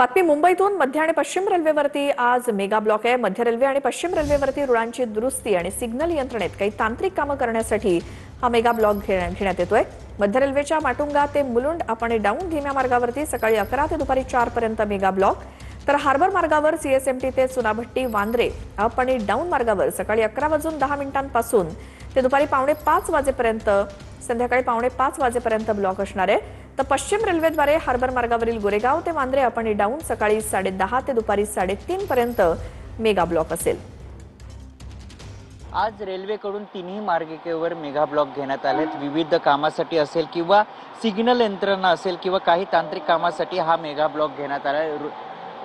बातमी मुंबईतून मध्य आणि पश्चिम रेल्वेवरती आज मेगा ब्लॉक आहे। मध्य रेल्वे आणि पश्चिम रेल्वेवरती रुळांची दुरुस्ती आणि सिग्नल यंत्रणेत काही तांत्रिक कामं करण्यासाठी हा मेगा ब्लॉक घेण्यात येतोय। मध्य रेल्वेच्या माटुंगा ते मुलुंड अप आणि डाऊन धीम्या मार्गावरती सकाळी 11 ते दुपारी 4 पर्यंत मेगा ब्लॉक, तर हार्बर मार्गावर सीएसएमटी ते चुनाभट्टी वांद्रे अप आणि डाऊन मार्गावर सकाळी 11:10 पासून ते दुपारी 4:45 वाजेपर्यंत संध्याकाळी 4:45 वाजेपर्यंत ब्लॉक असणार आहे। तर पश्चिम रेल्वेद्वारे हार्बर मार्गावरील गोरेगाव ते वांद्रे अप आणि डाऊन सकाळी 10:30 ते दुपारी 3:30 पर्यंत मेगा ब्लॉक असेल। आज रेल्वेकडून तिन्ही मार्गिकेवर मेगा ब्लॉक घेण्यात आलेत। विविध कामासाठी असेल किंवा सिग्नल यंत्रणा असेल किंवा काही तांत्रिक कामासाठी हा मेगा ब्लॉक घेण्यात आला।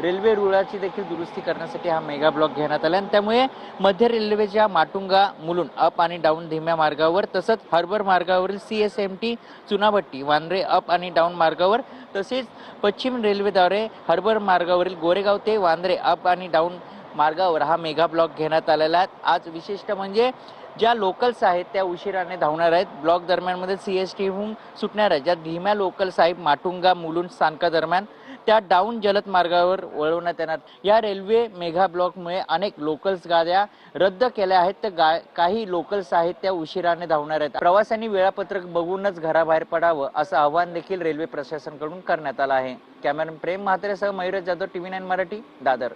रेल्वे रुळाची देखील दुरुस्ती करण्यासाठी हा मेगा ब्लॉक घेण्यात आला आणि त्यामुळे मध्य रेल्वेच्या माटुंगा मुलुंड अप आणि डाऊन धीम्या मार्गावर तसंच हार्बर मार्गावरील सीएसएमटी चुनाभट्टी वांद्रे अप आणि डाऊन मार्गावर तसेच पश्चिम रेल्वेद्वारे हार्बर मार्गावरील गोरेगाव ते वांद्रे अप आणि डाऊन मार्गावर हा मेगा ब्लॉक घेण्यात आलेला आहे। आज विशिष्ट म्हणजे ज्या लोकल्स आहेत त्या उशिराने धावणार आहेत। ब्लॉक दरम्यानमध्ये सीएसटीहून सुटणार आहेत ज्या धीम्या लोकल्स आहेत माटुंगा मुलुंड स्थानका दरम्यान त्या डाऊन जलद मार्गावर वळवण्यात येणार। या रेल्वे मेगा ब्लॉकमुळे अनेक लोकल्स गाड्या रद्द केल्या आहेत तर काही लोकल्स आहेत त्या उशिराने धावणार आहेत। प्रवाशांनी वेळापत्रक बघूनच घराबाहेर पडावं असं आवाहन देखील रेल्वे प्रशासनाकडून करण्यात आलं आहे। कॅमेरामॅन प्रेम म्हात्रेसह मयूर जाधव, TV9 मराठी, दादर।